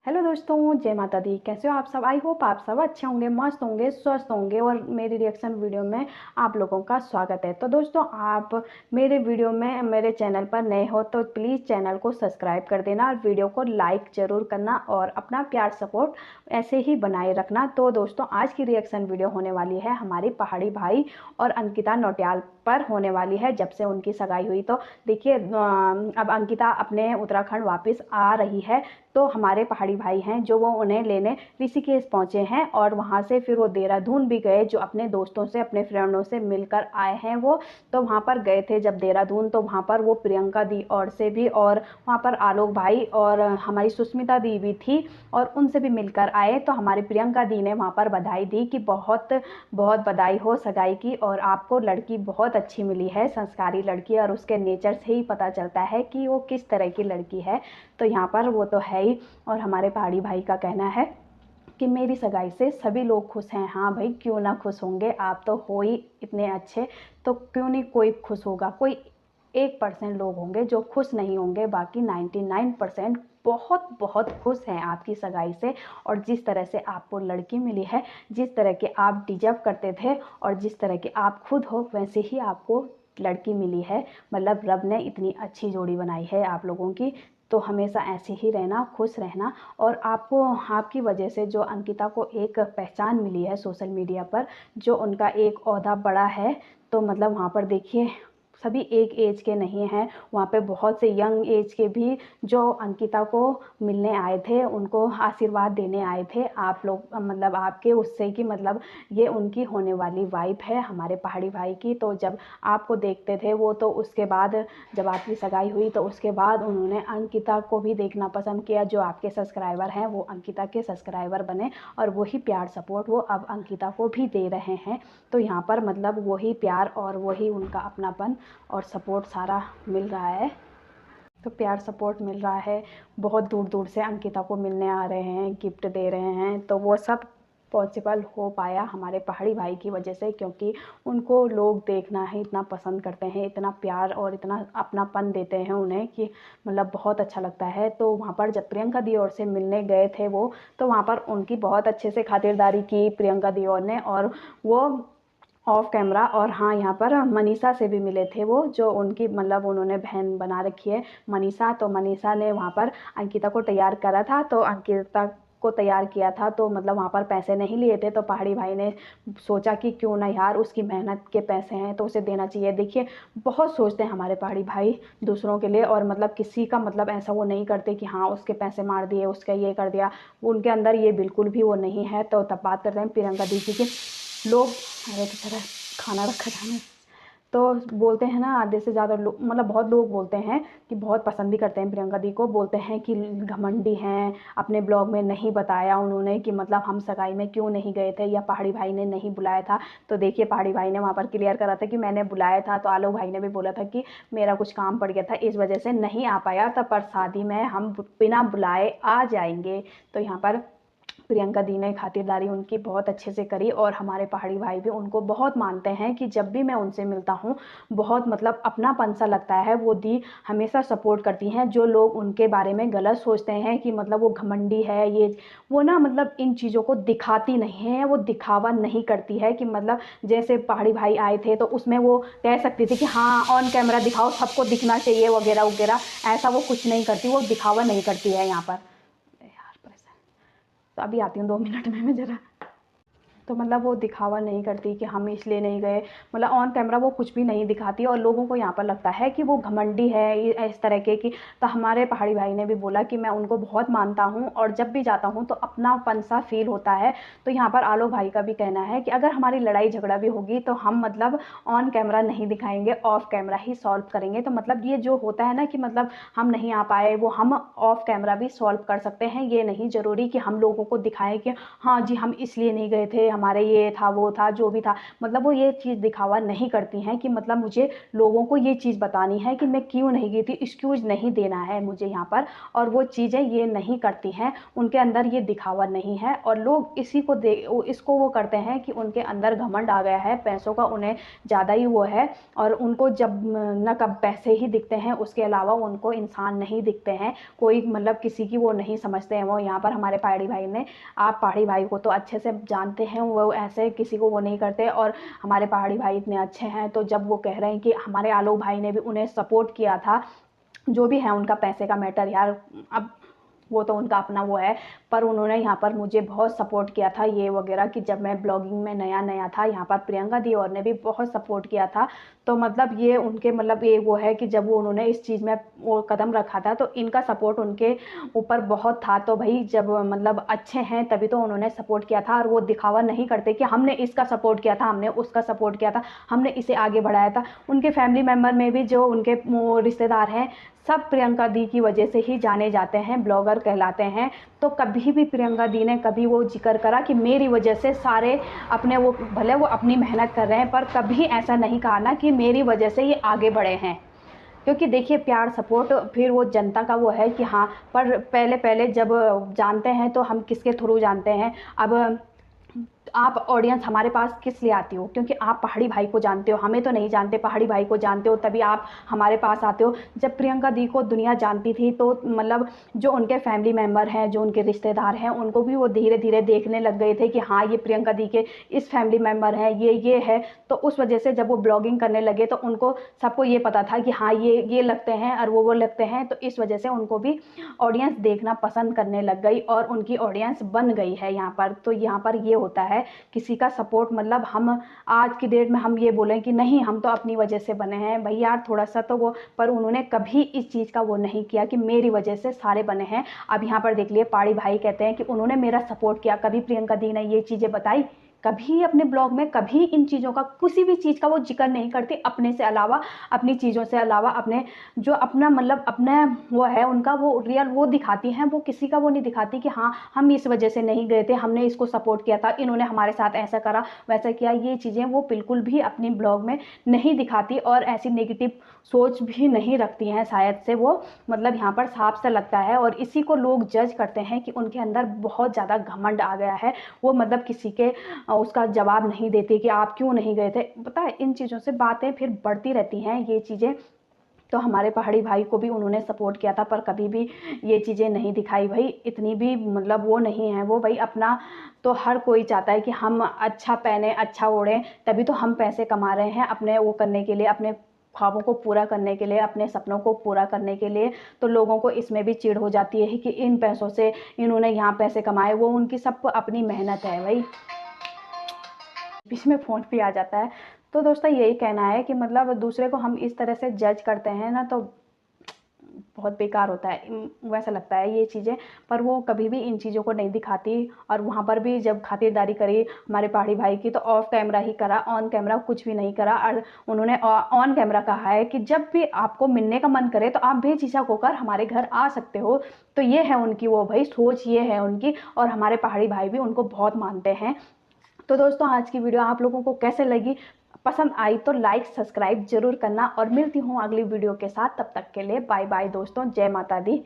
Hello दोस्तों, जय माता दी। कैसे हो आप सब? आई होप आप सब अच्छे होंगे, मस्त होंगे, स्वस्थ होंगे और मेरी रिएक्शन वीडियो में आप लोगों का स्वागत है। तो दोस्तों, आप मेरे वीडियो में मेरे चैनल पर नए हो तो प्लीज़ चैनल को सब्सक्राइब कर देना और वीडियो को लाइक ज़रूर करना और अपना प्यार सपोर्ट ऐसे ही बनाए रखना। तो दोस्तों, आज की रिएक्शन वीडियो होने वाली है हमारी पहाड़ी भाई और अंकिता नौटियाल पर होने वाली है। जब से उनकी सगाई हुई तो देखिए, अब अंकिता अपने उत्तराखंड वापस आ रही है तो हमारे पहाड़ी भाई हैं जो वो उन्हें लेने ऋषिकेश पहुंचे हैं और वहां से फिर वो देहरादून भी गए, जो अपने दोस्तों से अपने फ्रेंडों से मिलकर आए हैं वो। तो वहां पर गए थे जब देहरादून, तो वहां पर वो प्रियंका दी और से भी, और वहां पर आलोक भाई और हमारी सुष्मिता दी भी थी और उनसे भी मिलकर आए। तो हमारी प्रियंका दी ने वहां पर बधाई दी कि बहुत बहुत बधाई हो सगाई की, और आपको लड़की बहुत अच्छी मिली है, संस्कारी लड़की, और उसके नेचर से ही पता चलता है कि वो किस तरह की लड़की है। तो यहाँ पर वो तो है ही। और हमारे पहाड़ी भाई का कहना है कि मेरी सगाई से सभी लोग खुश हैं। हाँ भाई, क्यों ना खुश होंगे, आप तो हो ही इतने अच्छे, तो क्यों नहीं कोई खुश होगा। कोई 1% लोग होंगे जो खुश नहीं होंगे, बाकी 99% बहुत बहुत खुश हैं आपकी सगाई से। और जिस तरह से आपको लड़की मिली है, जिस तरह के आप डिजर्व करते थे और जिस तरह के आप खुद हो, वैसे ही आपको लड़की मिली है। मतलब रब ने इतनी अच्छी जोड़ी बनाई है आप लोगों की। तो हमेशा ऐसे ही रहना, खुश रहना। और आपको, आपकी वजह से जो अंकिता को एक पहचान मिली है सोशल मीडिया पर, जो उनका एक ओहदा बड़ा है, तो मतलब वहाँ पर देखिए सभी एक एज के नहीं हैं, वहाँ पे बहुत से यंग एज के भी जो अंकिता को मिलने आए थे, उनको आशीर्वाद देने आए थे आप लोग, मतलब आपके उससे कि मतलब ये उनकी होने वाली वाइफ है हमारे पहाड़ी भाई की। तो जब आपको देखते थे वो, तो उसके बाद जब आपकी सगाई हुई तो उसके बाद उन्होंने अंकिता को भी देखना पसंद किया। जो आपके सब्सक्राइबर हैं वो अंकिता के सब्सक्राइबर बने और वही प्यार सपोर्ट वो अब अंकिता को भी दे रहे हैं। तो यहाँ पर मतलब वही प्यार और वही उनका अपनापन और सपोर्ट सारा मिल रहा है। तो प्यार सपोर्ट मिल रहा है, बहुत दूर दूर से अंकिता को मिलने आ रहे हैं, गिफ्ट दे रहे हैं। तो वो सब पॉसिबल हो पाया हमारे पहाड़ी भाई की वजह से, क्योंकि उनको लोग देखना ही इतना पसंद करते हैं, इतना प्यार और इतना अपनापन देते हैं उन्हें कि मतलब बहुत अच्छा लगता है। तो वहाँ पर जब प्रियंका दी और से मिलने गए थे वो, तो वहाँ पर उनकी बहुत अच्छे से खातिरदारी की प्रियंका दी और ने, और वो ऑफ कैमरा। और हाँ, यहाँ पर मनीषा से भी मिले थे वो, जो उनकी मतलब उन्होंने बहन बना रखी है मनीषा। तो मनीषा ने वहाँ पर अंकिता को तैयार करा था, तो अंकिता को तैयार किया था, तो मतलब वहाँ पर पैसे नहीं लिए थे। तो पहाड़ी भाई ने सोचा कि क्यों ना यार, उसकी मेहनत के पैसे हैं तो उसे देना चाहिए। देखिए, बहुत सोचते हैं हमारे पहाड़ी भाई दूसरों के लिए, और मतलब किसी का मतलब ऐसा वो नहीं करते कि हाँ उसके पैसे मार दिए, उसका ये कर दिया। उनके अंदर ये बिल्कुल भी वो नहीं है। तो तब बात करते हैं प्रियंका दीदी की। लोग, अरे की तरह खाना रखा था ना, तो बोलते हैं ना, आधे से ज़्यादा लोग, मतलब बहुत लोग बोलते हैं कि बहुत पसंद भी करते हैं प्रियंका दी को, बोलते हैं कि घमंडी हैं, अपने ब्लॉग में नहीं बताया उन्होंने कि मतलब हम सगाई में क्यों नहीं गए थे या पहाड़ी भाई ने नहीं बुलाया था। तो देखिए, पहाड़ी भाई ने वहाँ पर क्लियर करा था कि मैंने बुलाया था। तो आलोक भाई ने भी बोला था कि मेरा कुछ काम पड़ गया था, इस वजह से नहीं आ पाया था, पर शादी में हम बिना बुलाए आ जाएंगे। तो यहाँ पर प्रियंका दी ने खातिरदारी उनकी बहुत अच्छे से करी, और हमारे पहाड़ी भाई भी उनको बहुत मानते हैं कि जब भी मैं उनसे मिलता हूँ बहुत मतलब अपनापन सा लगता है। वो दी हमेशा सपोर्ट करती हैं। जो लोग उनके बारे में गलत सोचते हैं कि मतलब वो घमंडी है, ये वो ना, मतलब इन चीज़ों को दिखाती नहीं है, वो दिखावा नहीं करती है कि मतलब जैसे पहाड़ी भाई आए थे तो उसमें वो कह सकती थी कि हाँ ऑन कैमरा दिखाओ, सबको दिखना चाहिए वगैरह वगैरह। ऐसा वो कुछ नहीं करती, वो दिखावा नहीं करती है यहाँ पर। यार परेशान, तो अभी आती हूँ 2 मिनट में मैं ज़रा। तो मतलब वो दिखावा नहीं करती कि हम इसलिए नहीं गए, मतलब ऑन कैमरा वो कुछ भी नहीं दिखाती, और लोगों को यहाँ पर लगता है कि वो घमंडी है इस तरह के की। तो हमारे पहाड़ी भाई ने भी बोला कि मैं उनको बहुत मानता हूँ और जब भी जाता हूँ तो अपनापन सा फील होता है। तो यहाँ पर आलोक भाई का भी कहना है कि अगर हमारी लड़ाई झगड़ा भी होगी तो हम मतलब ऑन कैमरा नहीं दिखाएंगे, ऑफ कैमरा ही सॉल्व करेंगे। तो मतलब ये जो होता है ना कि मतलब हम नहीं आ पाए, वो हम ऑफ कैमरा भी सॉल्व कर सकते हैं। ये नहीं ज़रूरी कि हम लोगों को दिखाएं कि हाँ जी हम इसलिए नहीं गए थे, हमारे ये था वो था जो भी था, मतलब वो ये चीज़ दिखावा नहीं करती हैं कि मतलब मुझे लोगों को ये चीज़ बतानी है कि मैं क्यों नहीं गई थी, एक्सक्यूज़ नहीं देना है मुझे यहाँ पर, और वो चीज़ें ये नहीं करती हैं, उनके अंदर ये दिखावा नहीं है। और लोग इसी को इसको वो करते हैं कि उनके अंदर घमंड आ गया है, पैसों का उन्हें ज़्यादा ही वो है, और उनको जब न कब पैसे ही दिखते हैं, उसके अलावा उनको इंसान नहीं दिखते हैं, कोई मतलब किसी की वो नहीं समझते हैं। वो यहाँ पर हमारे पहाड़ी भाई ने, आप पहाड़ी भाई को तो अच्छे से जानते हैं, वो ऐसे किसी को वो नहीं करते, और हमारे पहाड़ी भाई इतने अच्छे हैं। तो जब वो कह रहे हैं कि हमारे आलोक भाई ने भी उन्हें सपोर्ट किया था, जो भी है उनका पैसे का मैटर यार, अब वो तो उनका अपना वो है, पर उन्होंने यहाँ पर मुझे बहुत सपोर्ट किया था ये वगैरह, कि जब मैं ब्लॉगिंग में नया नया था, यहाँ पर प्रियंका दी और ने भी बहुत सपोर्ट किया था। तो मतलब ये उनके मतलब ये वो है कि जब वो उन्होंने इस चीज़ में वो कदम रखा था, तो इनका सपोर्ट उनके ऊपर बहुत था। तो भाई जब मतलब अच्छे हैं तभी तो उन्होंने सपोर्ट किया था, और वो दिखावा नहीं करते कि हमने इसका सपोर्ट किया था, हमने उसका सपोर्ट किया था, हमने इसे आगे बढ़ाया था। उनके फैमिली मेम्बर में भी जो उनके रिश्तेदार हैं, सब प्रियंका दी की वजह से ही जाने जाते हैं, ब्लॉगर कहलाते हैं। तो कभी भी प्रियंका दी ने कभी वो जिक्र करा कि मेरी वजह से सारे अपने वो, भले वो अपनी मेहनत कर रहे हैं, पर कभी ऐसा नहीं कहा ना कि मेरी वजह से ये आगे बढ़े हैं। क्योंकि देखिए प्यार सपोर्ट फिर वो जनता का वो है कि हाँ, पर पहले पहले जब जानते हैं तो हम किसके थ्रू जानते हैं। अब आप ऑडियंस हमारे पास किस लिए आती हो, क्योंकि आप पहाड़ी भाई को जानते हो, हमें तो नहीं जानते, पहाड़ी भाई को जानते हो, तभी आप हमारे पास आते हो। जब प्रियंका दी को दुनिया जानती थी, तो मतलब जो उनके फैमिली मेम्बर हैं, जो उनके रिश्तेदार हैं, उनको भी वो धीरे धीरे देखने लग गए थे कि हाँ ये प्रियंका दी के इस फैमिली मेम्बर हैं, ये है। तो उस वजह से जब वो ब्लॉगिंग करने लगे तो उनको सबको ये पता था कि हाँ ये लगते हैं और वो लगते हैं। तो इस वजह से उनको भी ऑडियंस देखना पसंद करने लग गई, और उनकी ऑडियंस बन गई है यहाँ पर। तो यहाँ पर ये होता है किसी का सपोर्ट, मतलब हम आज की डेट में हम ये बोलें कि नहीं हम तो अपनी वजह से बने हैं, भाई यार थोड़ा सा तो वो, पर उन्होंने कभी इस चीज़ का वो नहीं किया कि मेरी वजह से सारे बने हैं। अब यहाँ पर देख लिए पहाड़ी भाई कहते हैं कि उन्होंने मेरा सपोर्ट किया, कभी प्रियंका दी ने ये चीज़ें बताई, कभी अपने ब्लॉग में कभी इन चीज़ों का, किसी भी चीज़ का वो जिक्र नहीं करती, अपने से अलावा, अपनी चीज़ों से अलावा, अपने जो अपना मतलब अपना वो है उनका, वो रियल वो दिखाती हैं, वो किसी का वो नहीं दिखाती कि हाँ हम इस वजह से नहीं गए थे, हमने इसको सपोर्ट किया था, इन्होंने हमारे साथ ऐसा करा वैसा किया। ये चीज़ें वो बिल्कुल भी अपनी ब्लॉग में नहीं दिखाती, और ऐसी नेगेटिव सोच भी नहीं रखती हैं शायद से वो, मतलब यहाँ पर साफ सा लगता है। और इसी को लोग जज करते हैं कि उनके अंदर बहुत ज़्यादा घमंड आ गया है, वो मतलब किसी के उसका जवाब नहीं देते कि आप क्यों नहीं गए थे। पता है इन चीज़ों से बातें फिर बढ़ती रहती हैं ये चीज़ें। तो हमारे पहाड़ी भाई को भी उन्होंने सपोर्ट किया था, पर कभी भी ये चीज़ें नहीं दिखाई। भाई इतनी भी मतलब वो नहीं है वो, भाई अपना तो हर कोई चाहता है कि हम अच्छा पहने, अच्छा ओढ़ें, तभी तो हम पैसे कमा रहे हैं अपने वो करने के लिए, अपने ख्वाबों को पूरा करने के लिए, अपने सपनों को पूरा करने के लिए। तो लोगों को इसमें भी चिढ़ हो जाती है कि इन पैसों से इन्होंने यहाँ पैसे कमाए, वो उनकी सब अपनी मेहनत है भाई। बीच में फ़ोन भी आ जाता है। तो दोस्तों यही कहना है कि मतलब दूसरे को हम इस तरह से जज करते हैं ना, तो बहुत बेकार होता है, वैसा लगता है ये चीज़ें। पर वो कभी भी इन चीज़ों को नहीं दिखाती, और वहाँ पर भी जब खातिरदारी करी हमारे पहाड़ी भाई की, तो ऑफ कैमरा ही करा, ऑन कैमरा कुछ भी नहीं करा। और उन्होंने ऑन कैमरा कहा है कि जब भी आपको मिलने का मन करे तो आप बेझिझक होकर हमारे घर आ सकते हो। तो ये है उनकी वो भाई सोच, ये है उनकी, और हमारे पहाड़ी भाई भी उनको बहुत मानते हैं। तो दोस्तों आज की वीडियो आप लोगों को कैसे लगी, पसंद आई तो लाइक सब्सक्राइब जरूर करना, और मिलती हूँ अगली वीडियो के साथ। तब तक के लिए बाय बाय दोस्तों, जय माता दी।